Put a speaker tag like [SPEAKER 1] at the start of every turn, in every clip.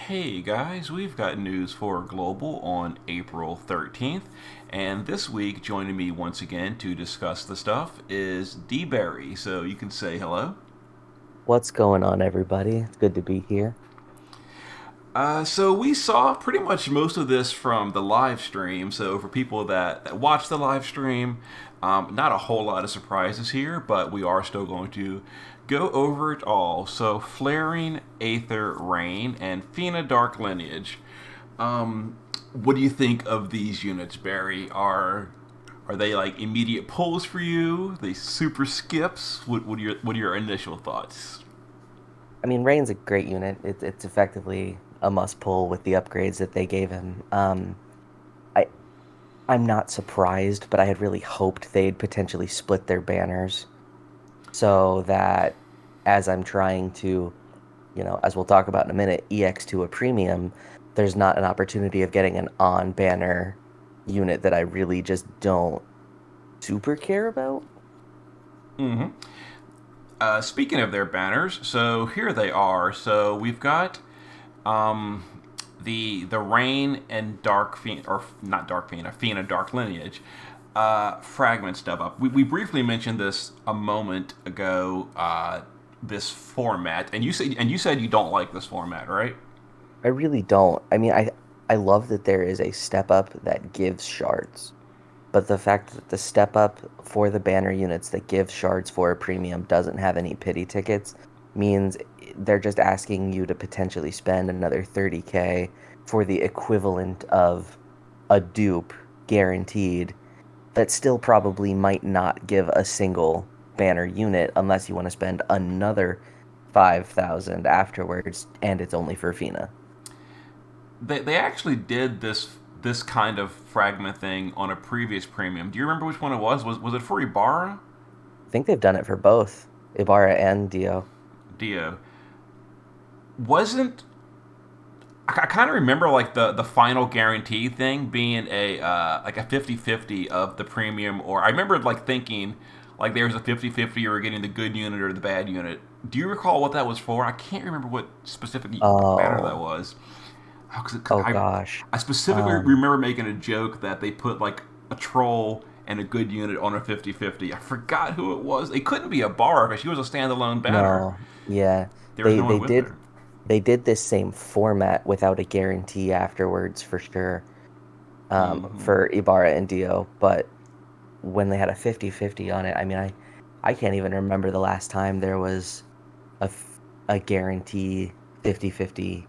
[SPEAKER 1] Hey guys, we've got news for Global on April 13th, and this week joining me once again to discuss the stuff is DBarry. So you can say hello.
[SPEAKER 2] What's going on, everybody? It's good to be here.
[SPEAKER 1] So we saw pretty much most of this from the live stream. So for people that watch the live stream, not a whole lot of surprises here, but we are still going to go over it all. So Flaring Aether Rain and Fina Dark Lineage. What do you think of these units, Barry? Are they like immediate pulls for you? They super skips? What are your initial thoughts?
[SPEAKER 2] I mean, Rain's a great unit. It's effectively a must pull with the upgrades that they gave him. I I'm not surprised, but I had really hoped they'd potentially split their banners so that as I'm trying to, as we'll talk about in a minute, EX to a premium, there's not an opportunity of getting an on banner unit that I really just don't super care about.
[SPEAKER 1] Mm-hmm. Speaking of their banners, so here they are. So we've got um, the Rain and Dark Fiend, or not Dark Fiend, a Fiend of Dark Lineage fragment step up. We briefly mentioned this a moment ago. This format, and you said you don't like this format, right?
[SPEAKER 2] I really don't. I mean, I love that there is a step up that gives shards, but the fact that the step up for the banner units that give shards for a premium doesn't have any pity tickets means they're just asking you to potentially spend another 30K for the equivalent of a dupe guaranteed that still probably might not give a single banner unit unless you want to spend another 5,000 afterwards and it's only for Fina.
[SPEAKER 1] They actually did this kind of fragment thing on a previous premium. Do you remember which one it was? Was it for Ibarra?
[SPEAKER 2] I think they've done it for both Ibarra and Dio.
[SPEAKER 1] Dio. Wasn't I kind of remember like the final guarantee thing being a like a 50-50 of the premium, or I remember like thinking like there's a 50-50 you were getting the good unit or the bad unit. Do you recall what that was for? I can't remember what specific banner that
[SPEAKER 2] Oh,
[SPEAKER 1] was. Cause
[SPEAKER 2] oh
[SPEAKER 1] I
[SPEAKER 2] gosh.
[SPEAKER 1] I specifically
[SPEAKER 2] Um,
[SPEAKER 1] remember making a joke that they put like a troll and a good unit on a 50-50. I forgot who it was. It couldn't be a bar because she was a standalone banner.
[SPEAKER 2] no, yeah.
[SPEAKER 1] There was
[SPEAKER 2] They
[SPEAKER 1] no one
[SPEAKER 2] they
[SPEAKER 1] with
[SPEAKER 2] did
[SPEAKER 1] her.
[SPEAKER 2] they did this same format without a guarantee afterwards for sure.
[SPEAKER 1] Mm-hmm.
[SPEAKER 2] For Ibarra and Dio, but when they had a 50-50 on it, I mean, I can't even remember the last time there was a guarantee 50-50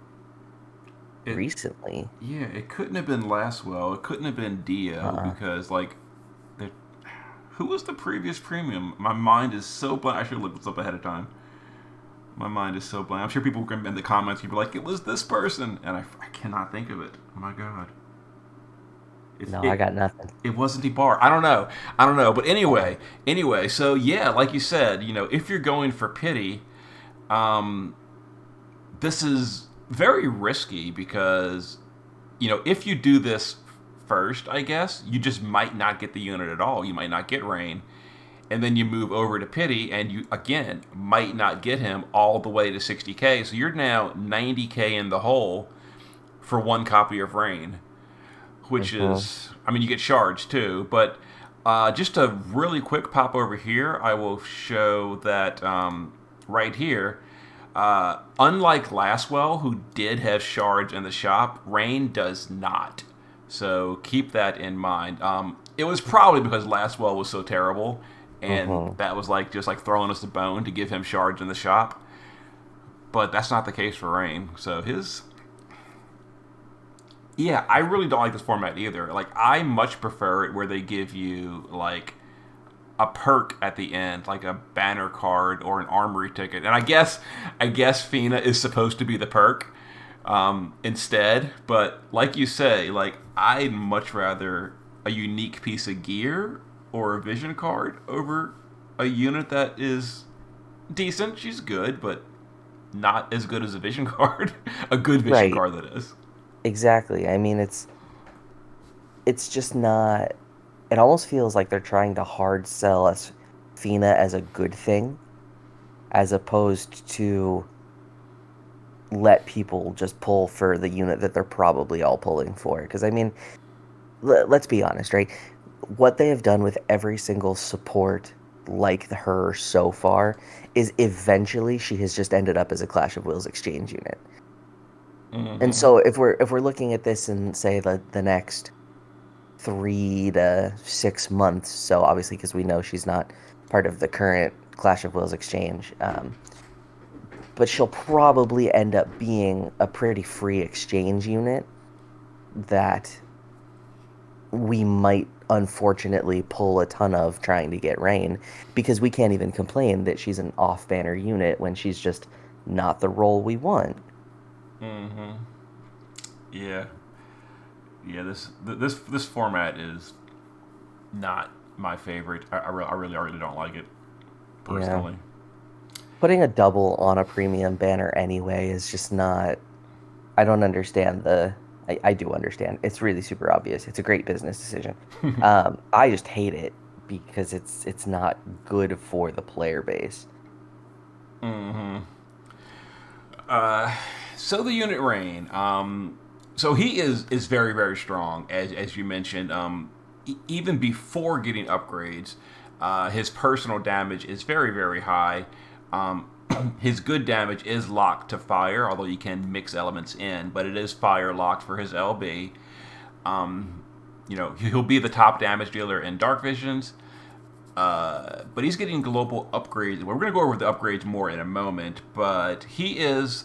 [SPEAKER 1] It
[SPEAKER 2] recently.
[SPEAKER 1] Yeah, it couldn't have been Laswell. It couldn't have been Dio
[SPEAKER 2] Uh-uh.
[SPEAKER 1] because like the who was the previous premium? My mind is so blank. I should have looked this up ahead of time. My mind is so blank. I'm sure people can in the comments. People are like, it was this person, and I cannot think of it. Oh my god, it's
[SPEAKER 2] No, I
[SPEAKER 1] it.
[SPEAKER 2] got nothing.
[SPEAKER 1] It wasn't Debar. I don't know. I don't know. But
[SPEAKER 2] Uh,
[SPEAKER 1] anyway. So yeah, like you said, if you're going for pity, um, this is very risky because if you do this first, I guess you just might not get the unit at all. You might not get Rain, and then you move over to Pity, and you again might not get him all the way to 60K. So you're now 90K in the hole for one copy of Rain, which
[SPEAKER 2] mhm.
[SPEAKER 1] is, I mean, you get shards too. But just a really quick pop over here, I will show that right here. Unlike Laswell, who did have shards in the shop, Rain does not. So keep that in mind. It was probably because Laswell was so terrible, and
[SPEAKER 2] Mhm.
[SPEAKER 1] that was like just like throwing us a bone to give him shards in the shop. But that's not the case for Rain. So his, yeah, I really don't like this format either. Like I much prefer it where they give you like a perk at the end, like a banner card or an armory ticket. And I guess Fina is supposed to be the perk instead. But like you say, like I'd much rather a unique piece of gear or a vision card over a unit that is decent. She's good, but not as good as a vision card. A good vision
[SPEAKER 2] Right,
[SPEAKER 1] card that is.
[SPEAKER 2] exactly. I mean, it's just not. It almost feels like they're trying to hard sell us Fina as a good thing, as opposed to let people just pull for the unit that they're probably all pulling for. Because I mean, let's be honest, right? What they have done with every single support like her so far is eventually she has just ended up as a Clash of Wills exchange unit. And
[SPEAKER 1] Mm-hmm.
[SPEAKER 2] so if we're looking at this in say the next 3 to 6 months, so obviously because we know she's not part of the current Clash of Wills exchange, but she'll probably end up being a pretty free exchange unit that we might unfortunately pull a ton of trying to get Rain because we can't even complain that she's an off banner unit when she's just not the role we want.
[SPEAKER 1] Mm-hmm. Yeah. Yeah. This format is not my favorite. I really don't like it
[SPEAKER 2] Yeah.
[SPEAKER 1] personally.
[SPEAKER 2] Putting a double on a premium banner anyway is just not. I don't understand the. I do understand. It's really super obvious. It's a great business decision. I just hate it because it's not good for the player base.
[SPEAKER 1] Mm-hmm. So the unit Rain. So he is very strong as you mentioned. Even before getting upgrades, his personal damage is very high. Um, his good damage is locked to fire, although you can mix elements in, but it is fire locked for his LB. He'll be the top damage dealer in Dark Visions. But he's getting global upgrades. We're going to go over the upgrades more in a moment, but he is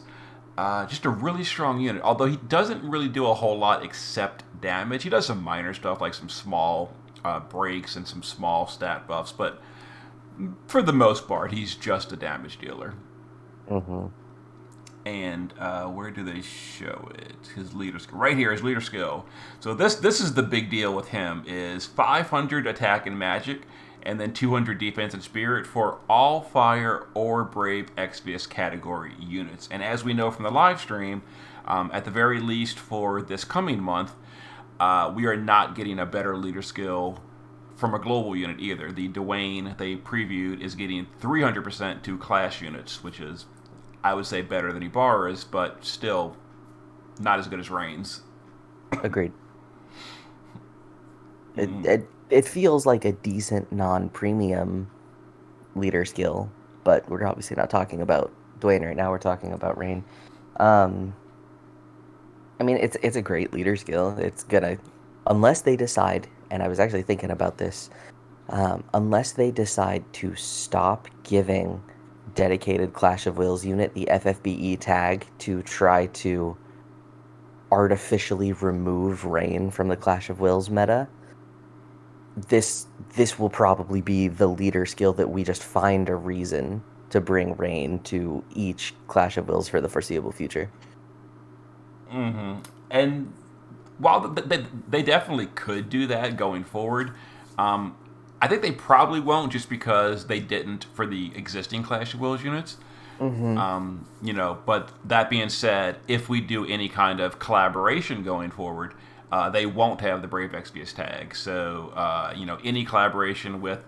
[SPEAKER 1] just a really strong unit. Although he doesn't really do a whole lot except damage. He does some minor stuff like some small breaks and some small stat buffs, but for the most part, he's just a damage dealer.
[SPEAKER 2] Hmm.
[SPEAKER 1] And where do they show it? His leader skill, right here. His leader skill. So this is the big deal with him: is 500 attack and magic, and then 200 defense and spirit for all fire or brave exvius category units. And as we know from the live stream, at the very least for this coming month, we are not getting a better leader skill from a global unit either. The Dwayne they previewed is getting 300% to clash units, which is, I would say, better than Ibarra's, but still not as good as Reigns.
[SPEAKER 2] Agreed. It,
[SPEAKER 1] Mm-hmm.
[SPEAKER 2] it feels like a decent non-premium leader skill, but we're obviously not talking about Dwayne right now. We're talking about Rain. Um, I mean, it's a great leader skill. It's gonna, unless they decide, and I was actually thinking about this, unless they decide to stop giving dedicated Clash of Wills unit the FFBE tag to try to artificially remove Rain from the Clash of Wills meta, this will probably be the leader skill that we just find a reason to bring Rain to each Clash of Wills for the foreseeable future.
[SPEAKER 1] Mm-hmm. And while they definitely could do that going forward, um, I think they probably won't just because they didn't for the existing Clash of Wills units.
[SPEAKER 2] Hmm.
[SPEAKER 1] But that being said, if we do any kind of collaboration going forward, they won't have the Brave XPS tag. So, any collaboration with,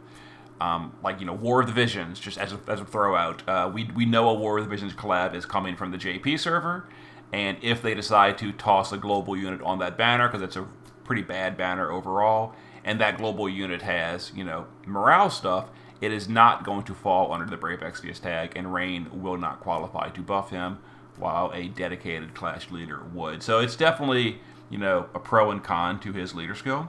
[SPEAKER 1] War of the Visions, just as a throw out, we know a War of the Visions collab is coming from the JP server. And if they decide to toss a global unit on that banner, because it's a pretty bad banner overall, and that global unit has, morale stuff, it is not going to fall under the Brave Exvius tag, and Rain will not qualify to buff him, while a dedicated Clash leader would. So it's definitely, a pro and con to his leader skill.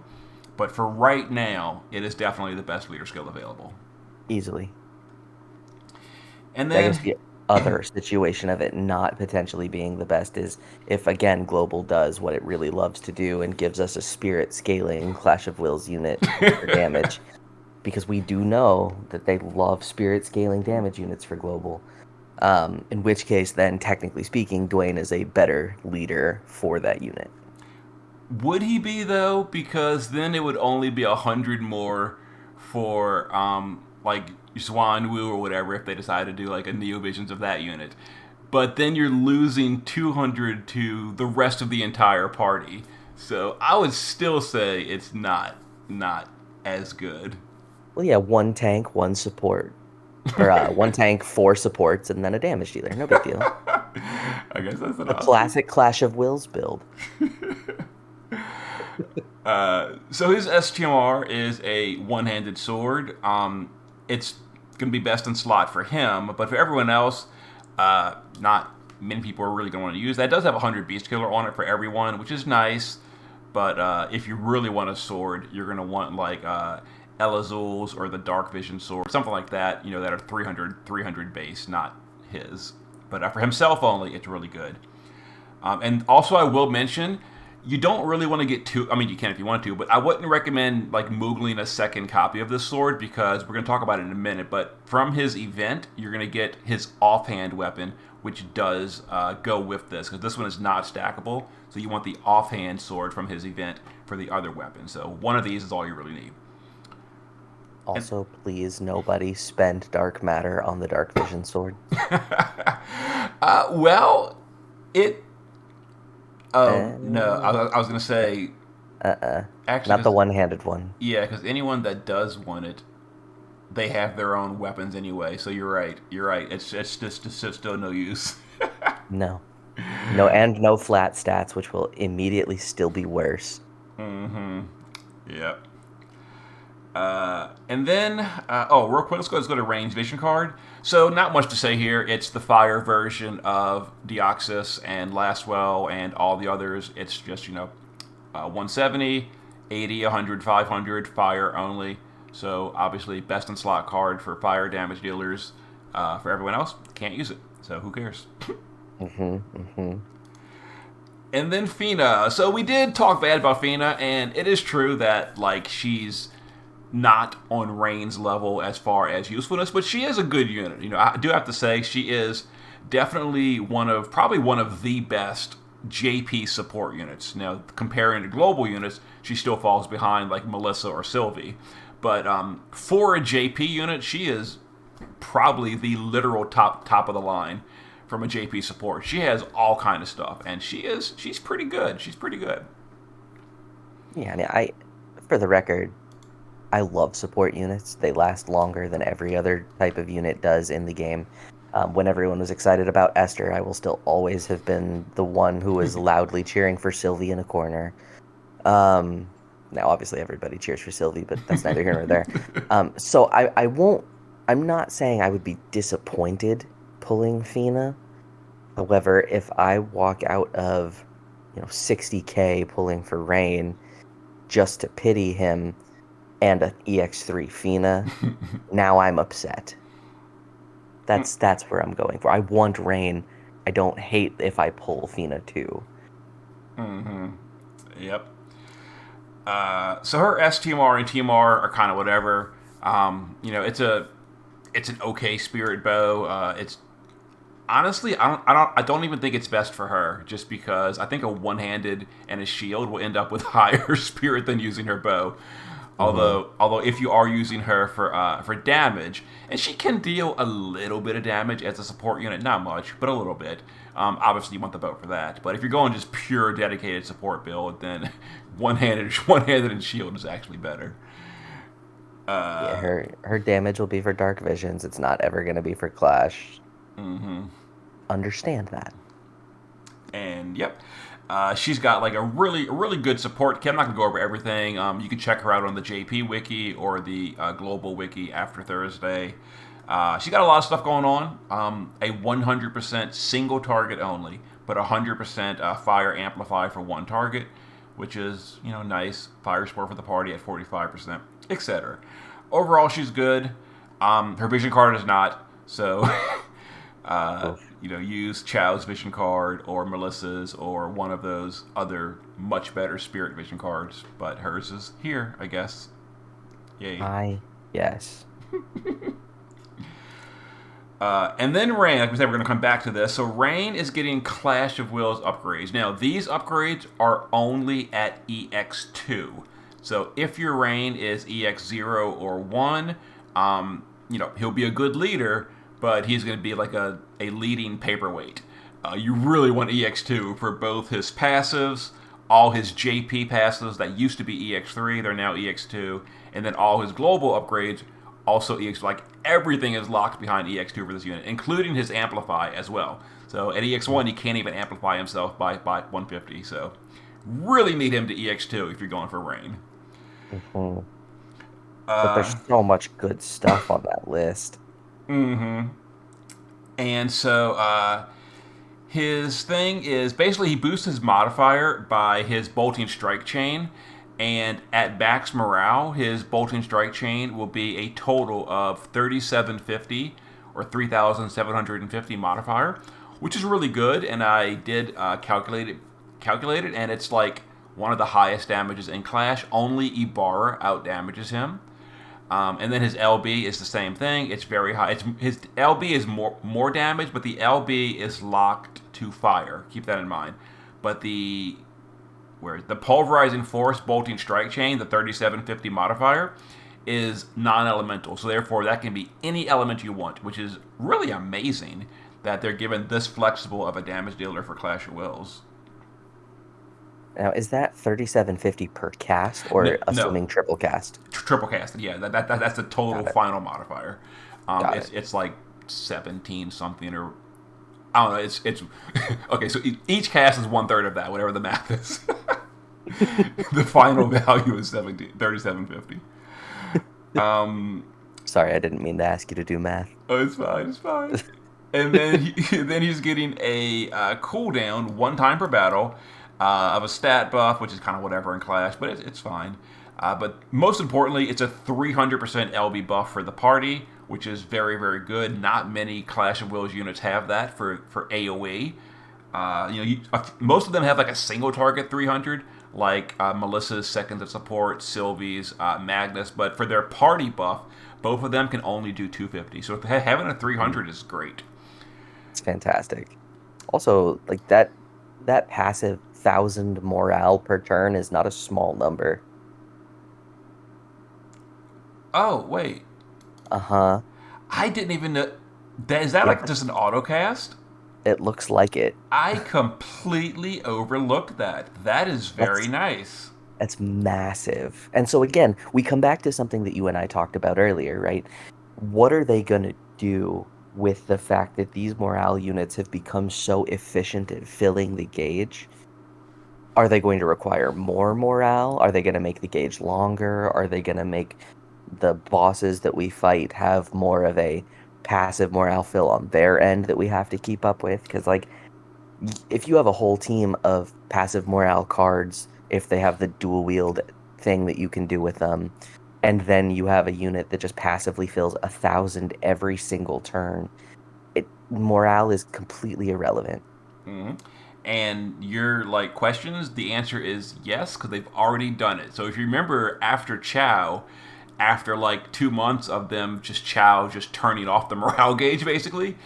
[SPEAKER 1] But for right now, it is definitely the best leader skill available.
[SPEAKER 2] Easily.
[SPEAKER 1] And
[SPEAKER 2] I guess
[SPEAKER 1] then,
[SPEAKER 2] the other situation of it not potentially being the best is if again Global does what it really loves to do and gives us a spirit scaling Clash of Wills unit for damage. Because we do know that they love spirit scaling damage units for Global. In which case, then technically speaking, Dwayne is a better leader for that unit.
[SPEAKER 1] would he be though? Because then it would only be 100 more for like Swan Wu or whatever if they decide to do like a Neo Visions of that unit. But then you're losing 200 to the rest of the entire party. So I would still say it's not as good.
[SPEAKER 2] Well, yeah, one tank, one support, or one tank, four supports, and then a damage dealer. No big deal.
[SPEAKER 1] I guess that's an
[SPEAKER 2] A
[SPEAKER 1] option.
[SPEAKER 2] classic Clash of Wills build.
[SPEAKER 1] So his STMR is a one-handed sword. It's going to be best in slot for him, but for everyone else, not many people are really going to want to use that. It does have 100 Beast Killer on it for everyone, which is nice. But if you really want a sword, you're going to want like Elazul's or the Dark Vision sword, something like that. You know, that are 300 base, not his. But for himself only, it's really good. And also, I will mention, you don't really want to get too. I mean, you can if you want to, but I wouldn't recommend like moogling a second copy of this sword because we're going to talk about it in a minute. But from his event, you're going to get his offhand weapon, which does go with this because this one is not stackable. So you want the offhand sword from his event for the other weapon. So one of these is all you really need. And
[SPEAKER 2] Also, please, nobody spend dark matter on the dark vision sword.
[SPEAKER 1] well, it. Oh no,
[SPEAKER 2] Uh,
[SPEAKER 1] I was going to say
[SPEAKER 2] uh-uh.
[SPEAKER 1] actually
[SPEAKER 2] Not the
[SPEAKER 1] because
[SPEAKER 2] one-handed one.
[SPEAKER 1] yeah, because anyone that does want it, they have their own weapons anyway. So you're right. You're right. It's just still no use.
[SPEAKER 2] No. No, and no flat stats, which will immediately still be worse.
[SPEAKER 1] Mm-hmm. Yep. And then, oh, real quick, let's go to range vision card. So not much to say here. It's the fire version of Deoxys and Lastwell and all the others. It's just 170, 80, 100, 500 fire only. So obviously best in slot card for fire damage dealers. For everyone else, can't use it. So who cares?
[SPEAKER 2] Mm-hmm, mm-hmm.
[SPEAKER 1] And then Fina. So we did talk bad about Fina, and it is true that like she's not on Rain's level as far as usefulness, but she is a good unit. You know, I do have to say she is definitely probably one of the best JP support units. Now, comparing to global units, she still falls behind like Melissa or Sylvie. But for a JP unit, she is probably the literal top of the line from a JP support. She has all kind of stuff, and she's pretty good. She's pretty good.
[SPEAKER 2] Yeah, I mean, for the record, I love support units. They last longer than every other type of unit does in the game. When everyone was excited about Esther, I will still always have been the one who was loudly cheering for Sylvie in a corner. Um, Now, obviously, everybody cheers for Sylvie, but that's neither here nor there. So I won't. I'm not saying I would be disappointed pulling Fina. However, if I walk out of 60K pulling for Rain just to pity him and an EX3 Fina, now I'm upset. That's where I'm going for. I want Rain. I don't hate if I pull Fina too.
[SPEAKER 1] Mm-hmm. Yep. So her STMR and TMR are kind of whatever. It's an okay spirit bow. It's honestly, I don't even think it's best for her, just because I think a one-handed and a shield will end up with higher spirit than using her bow.
[SPEAKER 2] Hmm.
[SPEAKER 1] Although if you are using her for damage, and she can deal a little bit of damage as a support unit, not much, but a little bit. Obviously, you want the bow for that. But if you're going just pure dedicated support build, then one-handed and shield is actually better.
[SPEAKER 2] Yeah,
[SPEAKER 1] Uh,
[SPEAKER 2] her damage will be for Dark Visions. It's not ever going to be for Clash.
[SPEAKER 1] mm-hmm.
[SPEAKER 2] Understand that.
[SPEAKER 1] And yep, she's got like a really good support kit. I'm not gonna go over everything. You can check her out on the JP wiki or the global wiki after Thursday. She got a lot of stuff going on. A 100% single target only, but 100% fire amplify for one target, which is nice. Fire support for the party at 45%, etc. Overall, she's good. Her vision card is not. So
[SPEAKER 2] Oof.
[SPEAKER 1] use Chow's vision card or Melissa's or one of those other much better spirit vision cards. But hers is here, I guess. Yay.
[SPEAKER 2] Yes.
[SPEAKER 1] And then Rain, like we said, we're going to come back to this. So Rain is getting Clash of Wills upgrades. Now, these upgrades are only at EX2. So if your Rain is EX0 or 1, he'll be a good leader, but he's going to be like a leading paperweight. You really want EX2 for both his passives, all his JP passives that used to be EX3, they're now EX2, and then all his global upgrades also EX. Like everything is locked behind EX2 for this unit, including his Amplify as well. So at EX1, he can't even amplify himself by 150. So really need him to EX2 if you're going for rain.
[SPEAKER 2] Mhm. But
[SPEAKER 1] Uh,
[SPEAKER 2] there's so much good stuff on that list.
[SPEAKER 1] mm-hmm. And so his thing is basically he boosts his modifier by his bolting strike chain, and at max morale, his bolting strike chain will be a total of 3750 or 3750 modifier, which is really good. And I did calculate it, and it's like one of the highest damages in Clash. Only Ibarra out damages him. And then his LB is the same thing. It's very high. His LB is more damage, but the LB is locked to fire. Keep that in mind. But the pulverizing force bolting strike chain, the 3750 modifier, is non-elemental. So therefore, that can be any element you want, which is really amazing that they're given this flexible of a damage dealer for Clash of Wills.
[SPEAKER 2] Now, is that 3750 per cast
[SPEAKER 1] No,
[SPEAKER 2] or
[SPEAKER 1] no,
[SPEAKER 2] assuming triple cast?
[SPEAKER 1] triple casted. Yeah, that's the total
[SPEAKER 2] Got it.
[SPEAKER 1] final modifier.
[SPEAKER 2] Got it.
[SPEAKER 1] It's like 17 something or I don't know. It's okay. So each cast is 1/3 of that, whatever the math is. The final value is 3750. Um,
[SPEAKER 2] Sorry, I didn't mean to ask you to do math.
[SPEAKER 1] oh, it's fine. It's fine. And then then he's getting a cooldown 1 time per battle of a stat buff, which is kind of whatever in Clash, but it's fine. But most importantly, it's a 300% LB buff for the party, which is very, very good. Not many Clash of Wills units have that for AoE. Most of them have like a single target 300, like Melissa's seconds of support, Sylvie's, Magnus. But for their party buff, both of them can only do 250. So having a 300 is great.
[SPEAKER 2] It's fantastic. Also, like that passive 1,000 morale per turn is not a small number.
[SPEAKER 1] Oh wait,
[SPEAKER 2] Uh-huh.
[SPEAKER 1] I didn't even know. Is that like
[SPEAKER 2] Yep.
[SPEAKER 1] just an autocast?
[SPEAKER 2] It looks like it.
[SPEAKER 1] I completely overlooked that. That is very
[SPEAKER 2] That's
[SPEAKER 1] nice.
[SPEAKER 2] that's massive. And so again, we come back to something that you and I talked about earlier, right? What are they going to do with the fact that these morale units have become so efficient at filling the gauge? Are they going to require more morale? Are they going to make the gauge longer? Are they going to make the bosses that we fight have more of a passive morale fill on their end that we have to keep up with? Because, like, if you have a whole team of passive morale cards, if they have the dual wield thing that you can do with them, and then you have a unit that just passively fills 1,000 every single turn, morale is completely irrelevant.
[SPEAKER 1] Hmm. And your like questions, the answer is yes, because they've already done it. So if you remember after Chow, after like 2 months of them just Chow just turning off the morale gauge, basically,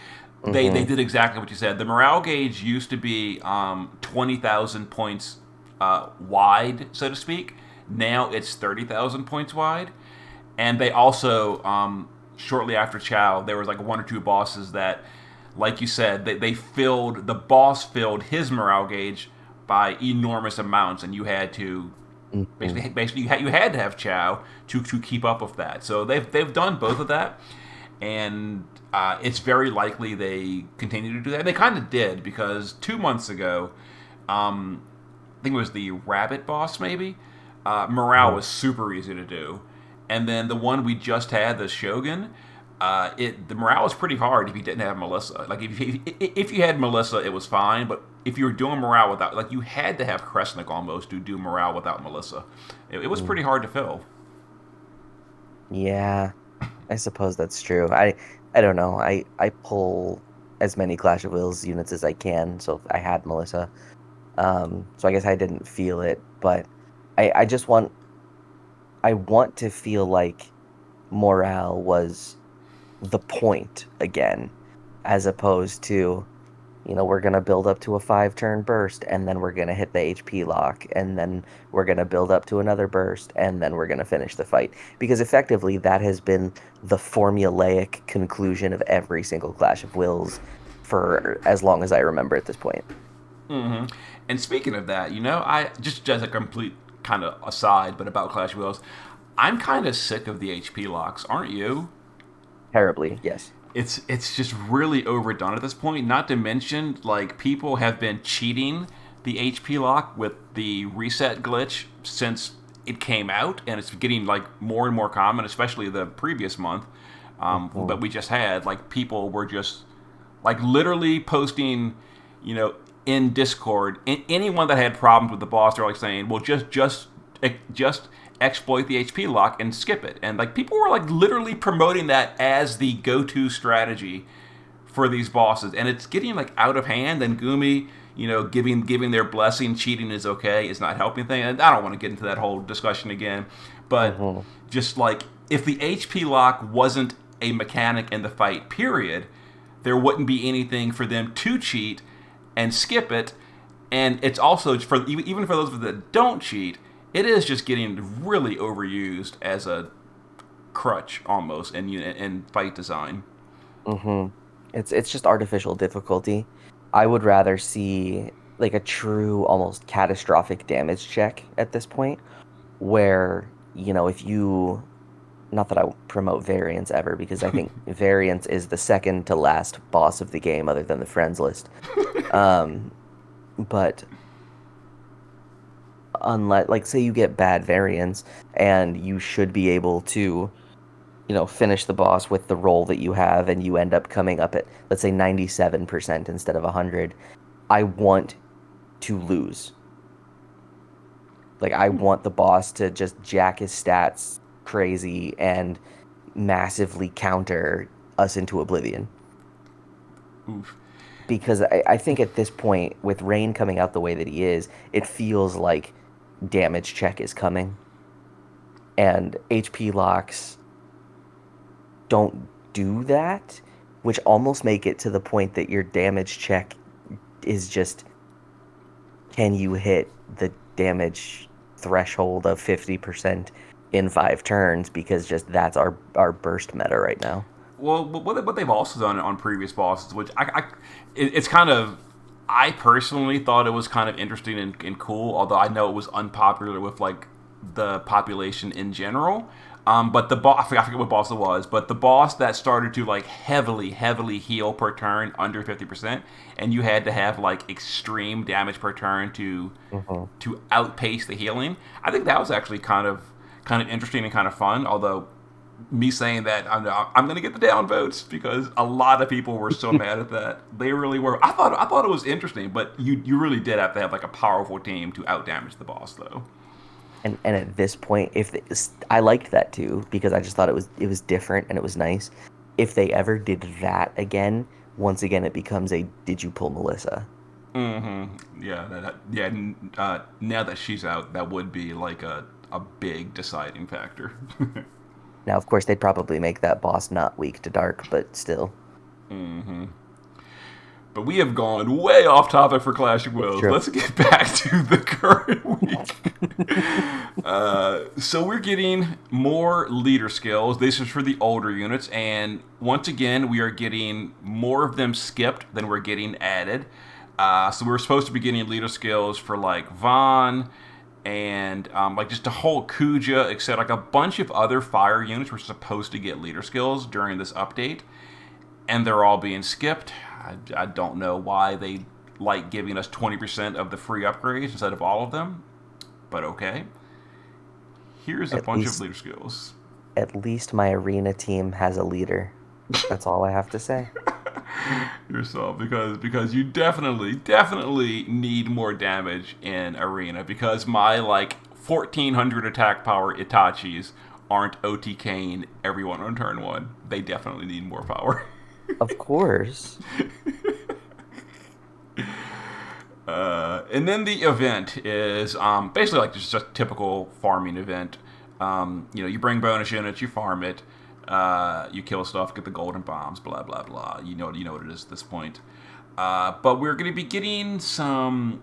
[SPEAKER 1] they
[SPEAKER 2] Hmm.
[SPEAKER 1] did exactly what you said. The morale gauge used to be 20,000 points wide, so to speak. Now it's 30,000 points wide. And they also, shortly after Chow, there was like 1 or 2 bosses that, like you said, the boss filled his morale gauge by enormous amounts, and you had to
[SPEAKER 2] Hmm.
[SPEAKER 1] basically you had to have Chow to keep up with that. So they've done both of that, and it's very likely they continue to do that. They kind of did because 2 months ago, I think it was the Rabbit boss maybe. Morale
[SPEAKER 2] Hmm.
[SPEAKER 1] was super easy to do, and then the one we just had, the Shogun. The morale was pretty hard if you didn't have Melissa. Like if you had Melissa, it was fine. But if you were doing morale without, like you had to have Kresnik almost to do morale without Melissa. It was pretty hard to fill.
[SPEAKER 2] Yeah, I suppose that's true. I don't know. I pull as many Clash of Wills units as I can, so I had Melissa. So I guess I didn't feel it, but I just want to feel like morale was the point again, as opposed to, we're gonna build up to a 5 turn burst, and then we're gonna hit the HP lock, and then we're gonna build up to another burst, and then we're gonna finish the fight. Because effectively, that has been the formulaic conclusion of every single Clash of Wills for as long as I remember at this point.
[SPEAKER 1] Hmm. And speaking of that, I just as a complete kind of aside, but about Clash of Wills, I'm kind of sick of the HP locks, aren't you?
[SPEAKER 2] Terribly, yes.
[SPEAKER 1] it's just really overdone at this point. Not to mention, like, people have been cheating the HP lock with the reset glitch since it came out, and it's getting like more and more common, especially the previous month. But we just had like people were just like literally posting, you know, in Discord, anyone that had problems with the boss, they're like saying, "Well, just exploit the HP lock and skip it." And like people were like literally promoting that as the go-to strategy for these bosses, and it's getting like out of hand. And Gumi, you know, giving their blessing, cheating is okay, is not helping things. And I don't want to get into that whole discussion again, but just like if the HP lock wasn't a mechanic in the fight, period, there wouldn't be anything for them to cheat and skip it. And it's also for even for those that don't cheat, it is just getting really overused as a crutch almost in fight design.
[SPEAKER 2] It's just artificial difficulty. I would rather see like a true, almost catastrophic damage check at this point, where, you know, if you, not that I promote variance ever, because I think variance is the second to last boss of the game other than the friends list. Um, but unless, like, say you get bad variance and you should be able to, you know, finish the boss with the roll that you have, and you end up coming up at, let's say, 97% instead of 100, I want to lose. Like, I want the boss to just jack his stats crazy and massively counter us into oblivion.
[SPEAKER 1] Oof.
[SPEAKER 2] Because I think at this point, with Rain coming out the way that he is, it feels like damage check is coming. And HP locks don't do that, which almost make it to the point that your damage check is just, can you hit the damage threshold of 50% in 5 turns, because just that's our burst meta right now.
[SPEAKER 1] Well, what they've also done on previous bosses, which it's kind of, I personally thought it was kind of interesting and cool, although I know it was unpopular with like the population in general. But the boss, I forget what boss it was, but the boss that started to like heavily heal per turn under 50%, and you had to have like extreme damage per turn to outpace the healing. I think that was actually kind of interesting and kind of fun. Although me saying that, I'm going to get the downvotes because a lot of people were so mad at that. They really were. I thought it was interesting, but you really did have to have like a powerful team to outdamage the boss, though.
[SPEAKER 2] And at this point, I liked that too, because I just thought it was different and it was nice. If they ever did that again, once again it becomes a did you pull Melissa?
[SPEAKER 1] Yeah, now that she's out, that would be like a big deciding factor.
[SPEAKER 2] Now, of course, they'd probably make that boss not weak to dark, but still.
[SPEAKER 1] But we have gone way off topic for Clash of Wills. Let's get back to the current week. So we're getting more leader skills. This is for the older units, and once again, we are getting more of them skipped than we're getting added. So we're supposed to be getting leader skills for like Vaughn and like just a whole Kuja, except like a bunch of other fire units were supposed to get leader skills during this update, and they're all being skipped. I don't know why they like giving us 20% of the free upgrades instead of all of them, but okay. Here's a bunch of leader skills.
[SPEAKER 2] At least my arena team has a leader. That's all I have to say.
[SPEAKER 1] Yourself, because you definitely need more damage in arena, because my like 1400 attack power Itachis aren't OTKing everyone on turn 1. They definitely need more power.
[SPEAKER 2] Of course.
[SPEAKER 1] And then the event is basically like just a typical farming event. You bring bonus units, you farm it, you kill stuff, get the golden bombs, blah blah blah. You know what it is at this point. But we're going to be getting some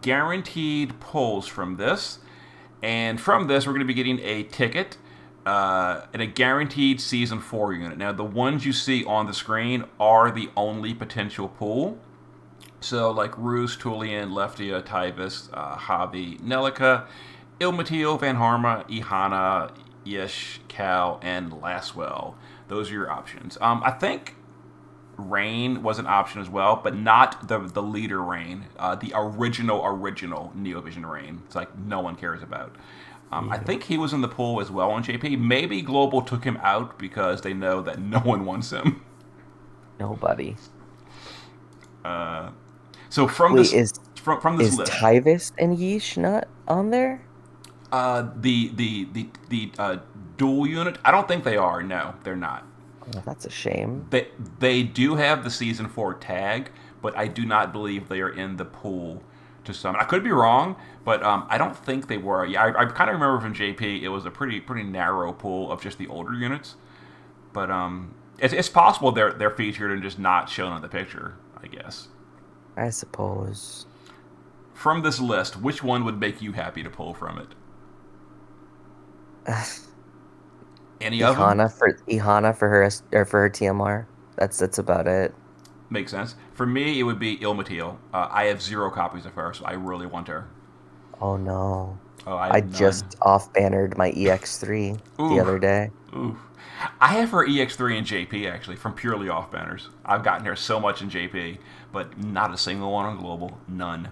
[SPEAKER 1] guaranteed pulls from this, and from this we're going to be getting a ticket. And a guaranteed Season 4 unit. Now, the ones you see on the screen are the only potential pull. So, like Ruse, Tulian, Leftia, Tyvis, Javi, Nelica, Ilmatil, Van Harma, Ihana, Yish, Cal, and Laswell. Those are your options. I think Rain was an option as well, but not the leader Rain, the original Neovision Rain. It's like no one cares about. I think he was in the pool as well on JP. Maybe Global took him out because they know that no one wants him.
[SPEAKER 2] Nobody.
[SPEAKER 1] So from
[SPEAKER 2] Wait,
[SPEAKER 1] this from this
[SPEAKER 2] is
[SPEAKER 1] list,
[SPEAKER 2] Tyvis and Yeesh not on there?
[SPEAKER 1] the dual unit, I don't think they are. No, they're not.
[SPEAKER 2] Oh, that's a shame.
[SPEAKER 1] They do have the season 4 tag, but I do not believe they are in the pool to summon. I could be wrong, but I don't think they were. Yeah, I kind of remember from JP it was a pretty narrow pool of just the older units, but it's possible they're featured and just not shown on the picture, I guess.
[SPEAKER 2] I suppose.
[SPEAKER 1] From this list, which one would make you happy to pull from it? Any of them?
[SPEAKER 2] Ihana for her or for her TMR. That's about it.
[SPEAKER 1] Makes sense. For me, it would be Ilmatil. I have 0 copies of her, so I really want her.
[SPEAKER 2] Oh no.
[SPEAKER 1] Oh, I
[SPEAKER 2] I
[SPEAKER 1] have
[SPEAKER 2] just
[SPEAKER 1] none.
[SPEAKER 2] off-bannered my EX3 the other day.
[SPEAKER 1] Ooh. I have her EX3 in JP, actually, from purely off banners. I've gotten her so much in JP, but not a single one on Global. None.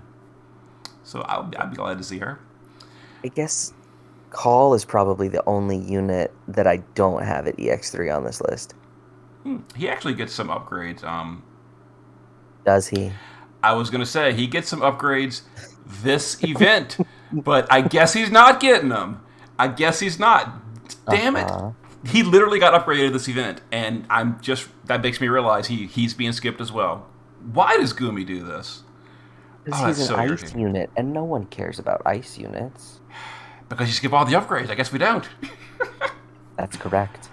[SPEAKER 1] So I'd be glad to see her.
[SPEAKER 2] I guess Call is probably the only unit that I don't have at EX3 on this list.
[SPEAKER 1] He actually gets some upgrades.
[SPEAKER 2] Does he?
[SPEAKER 1] I was going to say, he gets some upgrades this event, but I guess he's not getting them. I guess he's not. Damn it. He literally got upgraded this event, and that makes me realize he's being skipped as well. Why does Gumi do this?
[SPEAKER 2] Because he's an ice unit, and no one cares about ice units.
[SPEAKER 1] Because you skip all the upgrades. I guess we don't.
[SPEAKER 2] That's correct.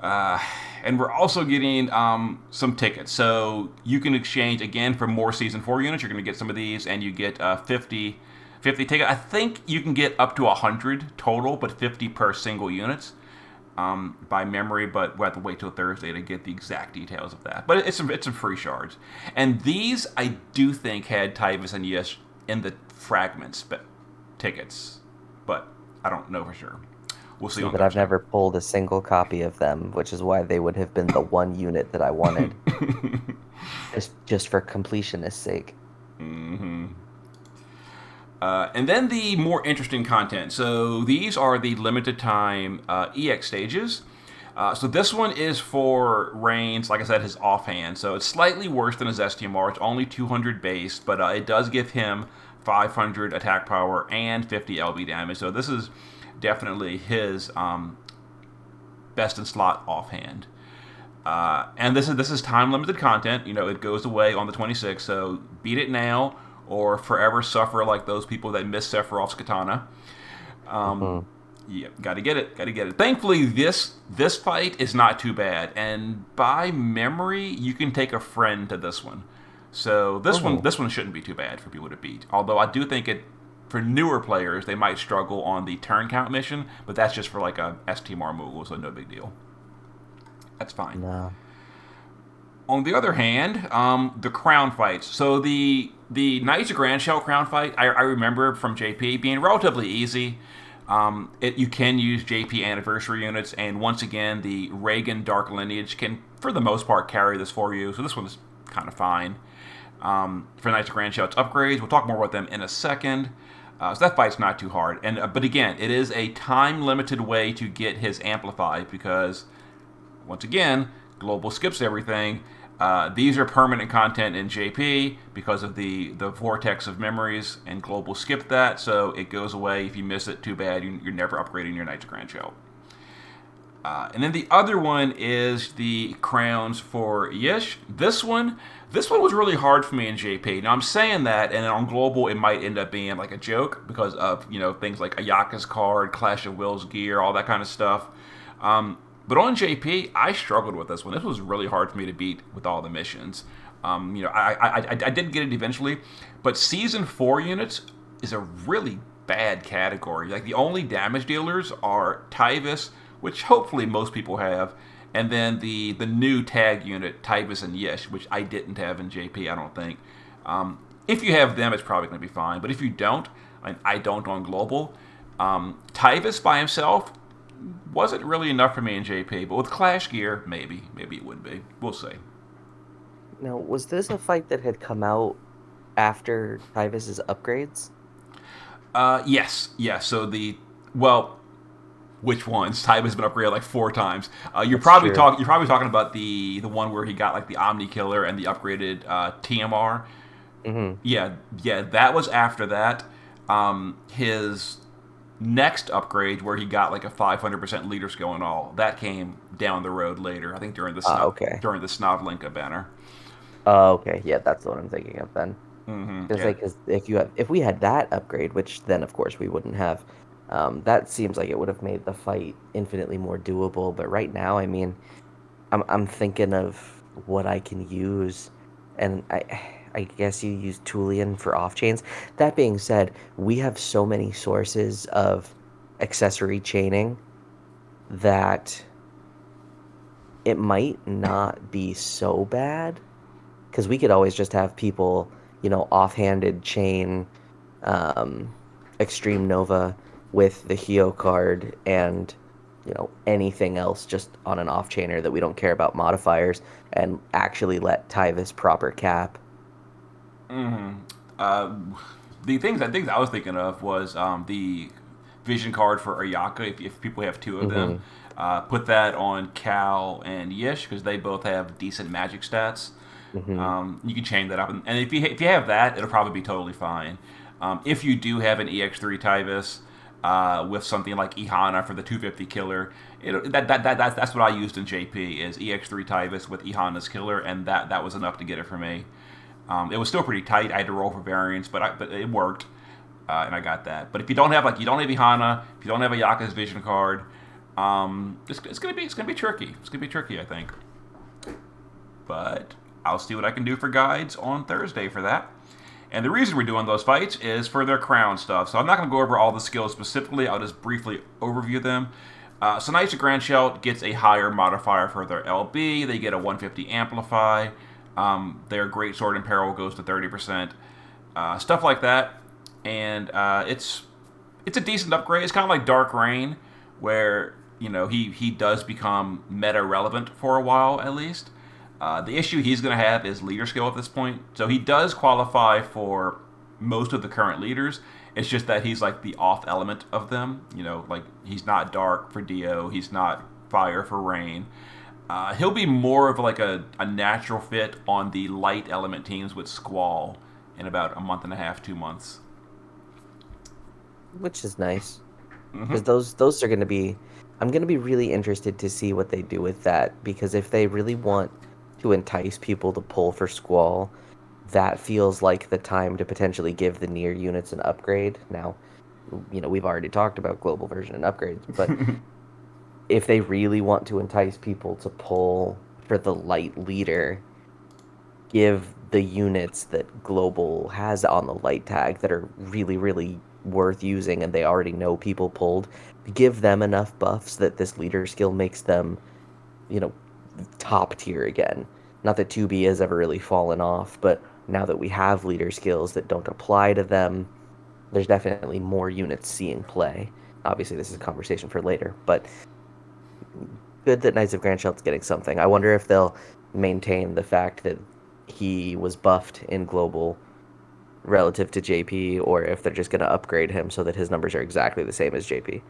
[SPEAKER 1] And we're also getting some tickets. So you can exchange, again, for more Season 4 units. You're going to get some of these, and you get 50 tickets. I think you can get up to 100 total, but 50 per single units. By memory, but we'll have to wait till Thursday to get the exact details of that. But it's some free shards. And these, I do think, had Tyvis and Yish in the fragments tickets. But I don't know for sure. We'll see.
[SPEAKER 2] But I've never pulled a single copy of them, which is why they would have been the one unit that I wanted. just for completionist's sake.
[SPEAKER 1] Mm-hmm. And then the more interesting content. So these are the limited time EX stages. So this one is for Reigns, like I said, his offhand. So it's slightly worse than his STMR. It's only 200 base, but it does give him 500 attack power and 50 LB damage. So this is definitely his best in slot offhand. And this is time limited content. You know, it goes away on the 26th. So beat it now, or forever suffer like those people that miss Sephiroth's katana. Yeah, gotta get it. Thankfully, this fight is not too bad, and by memory, you can take a friend to this one. So this one shouldn't be too bad for people to beat. Although I do think for newer players, they might struggle on the turn count mission, but that's just for like a STMR Moogle, so no big deal. That's fine.
[SPEAKER 2] No.
[SPEAKER 1] On the other hand, the crown fights. So the Knights of Grand Shell crown fight, I remember from JP being relatively easy. You can use JP anniversary units, and once again, the Reagan Dark Lineage can, for the most part, carry this for you. So this one's kind of fine. For Knights of Grand Shell, it's upgrades. We'll talk more about them in a second. So that fight's not too hard. But again, it is a time-limited way to get his Amplify because, once again, Global skips everything. These are permanent content in JP because of the vortex of memories, and Global skipped that, so it goes away. If you miss it, too bad. You're never upgrading your Knights of Grand Shell. And then the other one is the crowns for Yish. This one was really hard for me in JP. Now I'm saying that, and on Global it might end up being like a joke because of things like Ayaka's card, Clash of Wills gear, all that kind of stuff. But on JP, I struggled with this one. This was really hard for me to beat with all the missions. I did get it eventually, but Season 4 units is a really bad category. Like, the only damage dealers are Tyvis, which hopefully most people have, and then the new tag unit, Tyvis and Yish, which I didn't have in JP, I don't think. If you have them, it's probably going to be fine. But if you don't, I don't on Global, Tyvis by himself wasn't really enough for me in JP, but with Clash gear, maybe it would be. We'll see.
[SPEAKER 2] Now, was this a fight that had come out after Tyvis's upgrades?
[SPEAKER 1] Yes, yes. So well, which ones? Type has been upgraded like 4 times.
[SPEAKER 2] That's true.
[SPEAKER 1] You're probably talking about the one where he got like the Omni Killer and the upgraded TMR.
[SPEAKER 2] Hmm.
[SPEAKER 1] Yeah, yeah. That was after that. His next upgrade where he got like a 500% leader skill and all that came down the road later. I think
[SPEAKER 2] Okay.
[SPEAKER 1] during the Snovlinka banner.
[SPEAKER 2] Okay. Yeah, that's the one I'm thinking of then. Because
[SPEAKER 1] Yeah.
[SPEAKER 2] like, 'cause if we had that upgrade, which then of course we wouldn't have, that seems like it would have made the fight infinitely more doable. But right now, I mean, I'm thinking of what I can use, and I guess you use Toolean for off chains. That being said, we have so many sources of accessory chaining that it might not be so bad because we could always just have people, offhanded chain um, Extreme Nova with the Hio card and anything else just on an off chainer that we don't care about modifiers and actually let Tyvis proper cap.
[SPEAKER 1] Uh, the things I was thinking of was the vision card for Ayaka. If people have 2 of them,
[SPEAKER 2] Hmm.
[SPEAKER 1] put that on Cal and Yish because they both have decent magic stats.
[SPEAKER 2] Hmm.
[SPEAKER 1] You can chain that up, and if you have that, it'll probably be totally fine. If you do have an EX3 Tyvis with something like Ihana for the 250 killer, that's what I used in JP is EX3 Tyvis with Ihana's killer, and that was enough to get it for me. It was still pretty tight. I had to roll for variance, but it worked, and I got that. But if you don't have you don't have Ihana, if you don't have a Yaka's vision card, it's gonna be tricky. It's gonna be tricky, I think. But I'll see what I can do for guides on Thursday for that. And the reason we're doing those fights is for their crown stuff. So I'm not going to go over all the skills specifically. I'll just briefly overview them. So Knights of Grandshelt gets a higher modifier for their LB. They get a 150 amplify. Their Great Sword in Peril goes to 30%. Stuff like that. And it's a decent upgrade. It's kind of like Dark Rain, where he does become meta relevant for a while at least. The issue he's going to have is leader skill at this point. So he does qualify for most of the current leaders. It's just that he's like the off element of them. Like he's not dark for Dio. He's not fire for Rain. He'll be more of like a natural fit on the light element teams with Squall in about a month and a half, 2 months.
[SPEAKER 2] Which is nice because those are going to be. I'm going to be really interested to see what they do with that because if they really want to entice people to pull for Squall, that feels like the time to potentially give the near units an upgrade. Now, we've already talked about global version and upgrades, but if they really want to entice people to pull for the light leader, give the units that global has on the light tag that are really, really worth using and they already know people pulled, give them enough buffs that this leader skill makes them, you know, top tier again. Not that 2B has ever really fallen off, but now that we have leader skills that don't apply to them, there's definitely more units seeing play. Obviously, this is a conversation for later, but good that Knights of Grandshield's getting something. I wonder if they'll maintain the fact that he was buffed in global relative to JP, or if they're just going to upgrade him so that his numbers are exactly the same as JP.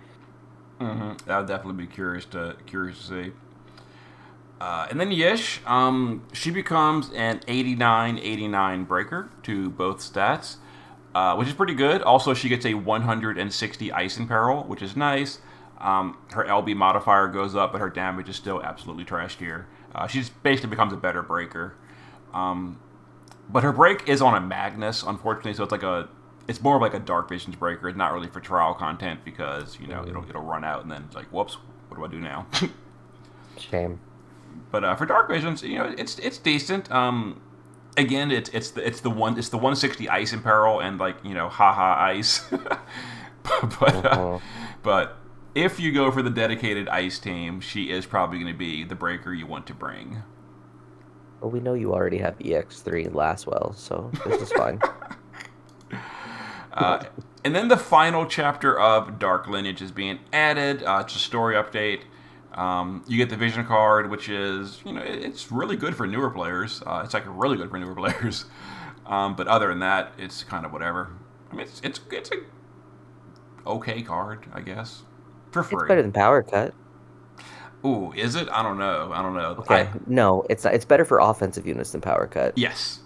[SPEAKER 1] I'll definitely be curious to see. And then Yish, she becomes an 89-89 breaker to both stats, which is pretty good. Also, she gets a 160 ice in peril, which is nice. Her LB modifier goes up, but her damage is still absolutely trash tier. She just basically becomes a better breaker. But her break is on a Magnus, unfortunately, so it's more of like a Dark Visions breaker. It's not really for trial content because
[SPEAKER 2] Mm,
[SPEAKER 1] it'll run out and then it's like, whoops, what do I do now?
[SPEAKER 2] shame.
[SPEAKER 1] But for Dark Visions, it's decent. Again, it's the 160 ice in peril and like haha ice. but
[SPEAKER 2] Hmm.
[SPEAKER 1] but if you go for the dedicated ice team, she is probably going to be the breaker you want to bring.
[SPEAKER 2] Well, we know you already have EX3 Laswell, so this is fine.
[SPEAKER 1] And then the final chapter of Dark Lineage is being added. It's a story update. You get the Vision card, which is it's really good for newer players. It's like really good for newer players. But other than that, it's kind of whatever. I mean, it's a okay card, I guess, for
[SPEAKER 2] It's
[SPEAKER 1] free.
[SPEAKER 2] better than Power Cut.
[SPEAKER 1] Ooh, is it? I don't know. I don't know.
[SPEAKER 2] Okay, no, it's not. It's better for offensive units than Power Cut.
[SPEAKER 1] Yes,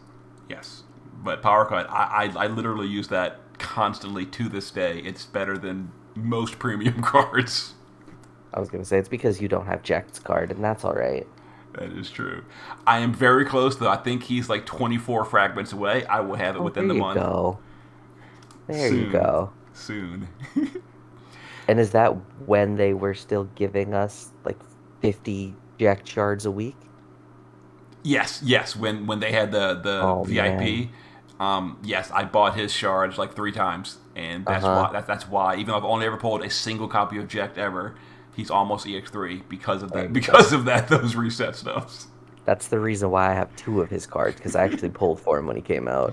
[SPEAKER 1] yes. But Power Cut, I literally use that constantly to this day. It's better than most premium cards.
[SPEAKER 2] I was gonna say it's because you don't have Jack's card, and that's all right.
[SPEAKER 1] That is true. I am very close though. I think he's like 24 fragments away. I will have it
[SPEAKER 2] Oh,
[SPEAKER 1] within
[SPEAKER 2] there
[SPEAKER 1] the
[SPEAKER 2] you
[SPEAKER 1] month.
[SPEAKER 2] go. There you
[SPEAKER 1] Soon.
[SPEAKER 2] go.
[SPEAKER 1] Soon.
[SPEAKER 2] And is that when they were still giving us like 50 Jack shards a week?
[SPEAKER 1] Yes, yes. When they had the
[SPEAKER 2] Oh man.
[SPEAKER 1] VIP, yes, I bought his shards like 3 times, and that's
[SPEAKER 2] Uh-huh.
[SPEAKER 1] why that's why. Even though I've only ever pulled a single copy of Jack ever, he's almost EX3 because of
[SPEAKER 2] There
[SPEAKER 1] that.
[SPEAKER 2] you go.
[SPEAKER 1] Because of that, those reset stuffs.
[SPEAKER 2] That's the reason why I have two of his cards, because I actually pulled for him when he came out.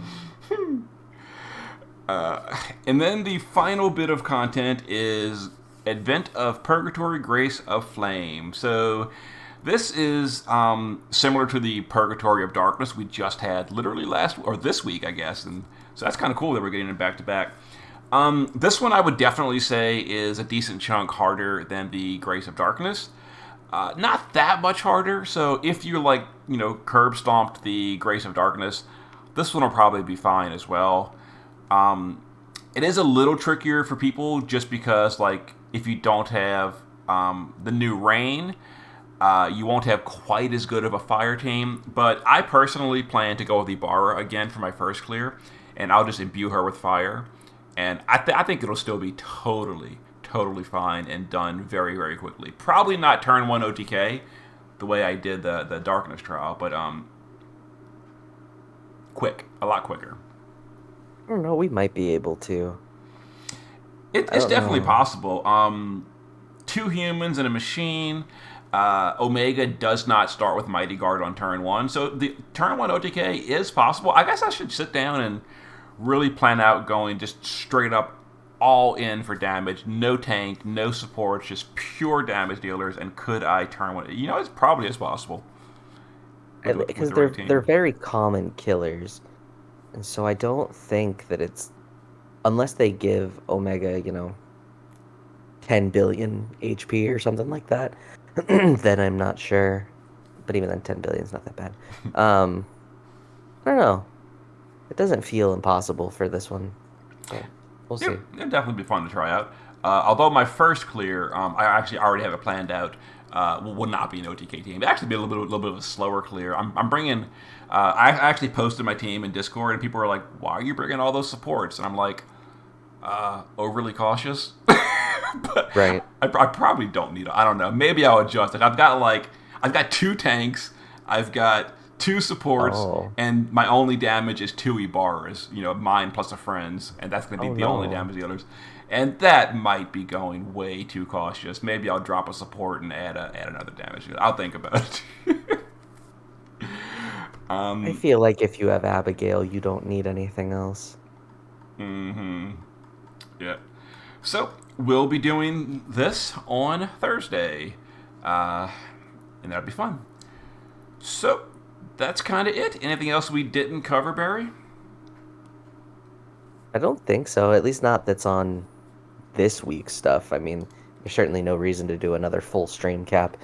[SPEAKER 1] And then the final bit of content is Advent of Purgatory, Grace of Flame. So this is similar to the Purgatory of Darkness we just had literally last or this week, I guess. And so that's kind of cool that we're getting it back to back. This one I would definitely say is a decent chunk harder than the Grace of Darkness. Not that much harder. So if you like, curb stomped the Grace of Darkness, this one will probably be fine as well. It is a little trickier for people just because, like, if you don't have the new rain, you won't have quite as good of a fire team. But I personally plan to go with Ibarra again for my first clear, and I'll just imbue her with fire. And I think it'll still be totally fine and done very, very quickly. Probably not turn 1 OTK the way I did the Darkness trial, but quick, a lot quicker.
[SPEAKER 2] I don't know, we might be able to. I
[SPEAKER 1] It's
[SPEAKER 2] don't
[SPEAKER 1] definitely
[SPEAKER 2] know.
[SPEAKER 1] possible. 2 humans and a machine. Omega does not start with Mighty Guard on turn 1, so the turn 1 OTK is possible. I guess I should sit down and really plan out going just straight up all in for damage. No tank, no supports, just pure damage dealers. And could I turn 1? It's probably is possible with
[SPEAKER 2] Because
[SPEAKER 1] the right
[SPEAKER 2] they're
[SPEAKER 1] team.
[SPEAKER 2] very common killers. And so I don't think that it's unless they give Omega, 10 billion HP or something like that, then I'm not sure. But even then 10 billion is not that bad. Um, I don't know. It doesn't feel impossible for this one. So we'll
[SPEAKER 1] Yeah,
[SPEAKER 2] see.
[SPEAKER 1] it'd definitely be fun to try out. Although my first clear, I actually already have it planned out. Will not be an OTK team. It'd actually be a little bit of a slower clear. I'm bringing. I actually posted my team in Discord, and people were like, "Why are you bringing all those supports?" And I'm like, "Overly cautious." But
[SPEAKER 2] Right.
[SPEAKER 1] I probably don't need it. I don't know. Maybe I'll adjust it. I've got 2 tanks. I've got 2 supports,
[SPEAKER 2] Oh.
[SPEAKER 1] and my only damage is 2 Ibarras. Mine plus a friend's, and that's going to
[SPEAKER 2] Oh
[SPEAKER 1] be the only
[SPEAKER 2] no.
[SPEAKER 1] damage dealers. And that might be going way too cautious. Maybe I'll drop a support and add another damage dealer. I'll think about it.
[SPEAKER 2] I
[SPEAKER 1] um,
[SPEAKER 2] feel like if you have Abigail, you don't need anything else.
[SPEAKER 1] hmm Yeah. So we'll be doing this on Thursday, uh, and that'll be fun. So that's kind of it. Anything else we didn't cover, Barry?
[SPEAKER 2] I don't think so, at least not that's on this week's stuff. I mean, there's certainly no reason to do another full stream cap,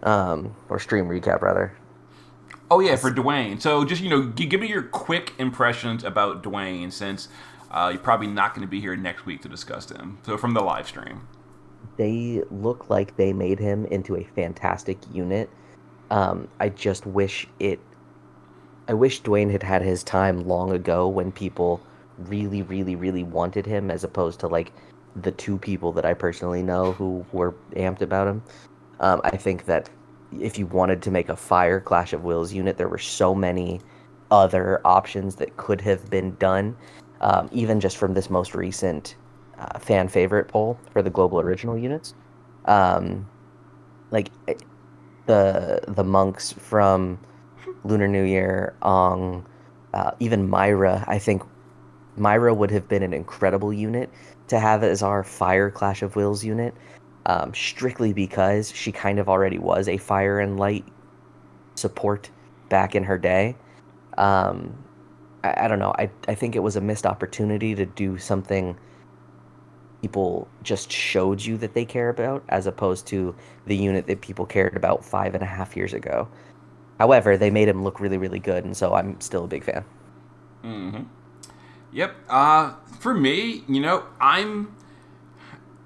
[SPEAKER 2] or stream recap rather.
[SPEAKER 1] Oh yeah, for
[SPEAKER 2] 'Cause
[SPEAKER 1] Dwayne. So just give me your quick impressions about Dwayne, since you're probably not going to be here next week to discuss him. So from the live stream.
[SPEAKER 2] they look like they made him into a fantastic unit. I just wish it. I wish Dwayne had had his time long ago when people really, really, really wanted him, as opposed to like the 2 people that I personally know who were amped about him. I think that if you wanted to make a fire Clash of Wills unit, there were so many other options that could have been done, even just from this most recent fan favorite poll for the global original units. Um, like the monks from Lunar New Year, even Myra. I think Myra would have been an incredible unit to have as our Fire Clash of Wills unit. strictly because she kind of already was a fire and light support back in her day. Um, I don't know. I think it was a missed opportunity to do something people just showed you that they care about, as opposed to the unit that people cared about 5.5 years ago. However, they made him look really, really good, and so I'm still a big fan.
[SPEAKER 1] Mm-hmm. Yep. For me,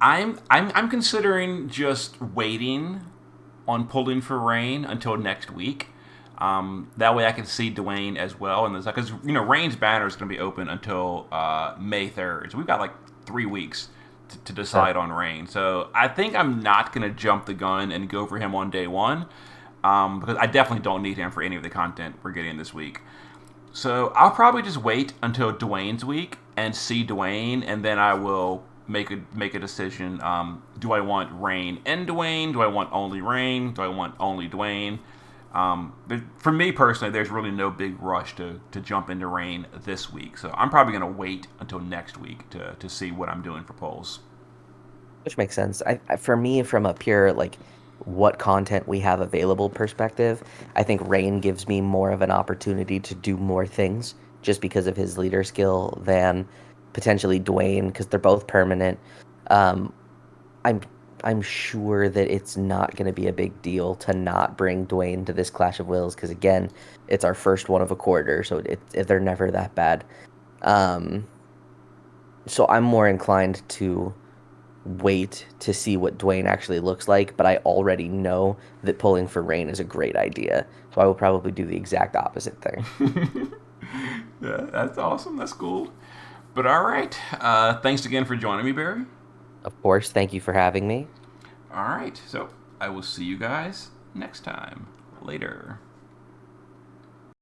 [SPEAKER 1] I'm considering just waiting on pulling for rain until next week. That way I can see Dwayne as well, and because Rain's banner is going to be open until May 3rd, so we've got like 3 weeks to
[SPEAKER 2] Huh.
[SPEAKER 1] decide on Rain. So I think I'm not going to jump the gun and go for him on day one, because I definitely don't need him for any of the content we're getting this week. So I'll probably just wait until Dwayne's week and see Dwayne, and then I will make a decision. Do I want Rain and Dwayne? Do I want only Rain? Do I want only Dwayne? For me personally, there's really no big rush to jump into Rain this week, so I'm probably going to wait until next week to see what I'm doing for polls.
[SPEAKER 2] Which makes sense. For me, from a pure like what content we have available perspective, I think Rain gives me more of an opportunity to do more things just because of his leader skill than potentially Dwayne because they're both permanent. Um, I'm I'm sure that it's not going to be a big deal to not bring Dwayne to this Clash of Wills because again, it's our first one of a quarter, so they're never that bad. Um, so I'm more inclined to wait to see what Dwayne actually looks like, but I already know that pulling for Rain is a great idea. So I will probably do the exact opposite thing.
[SPEAKER 1] Yeah, that's awesome. That's cool. But all right. Thanks again for joining me, Barry.
[SPEAKER 2] Of course, thank you for having me.
[SPEAKER 1] All right. So I will see you guys next time. Later.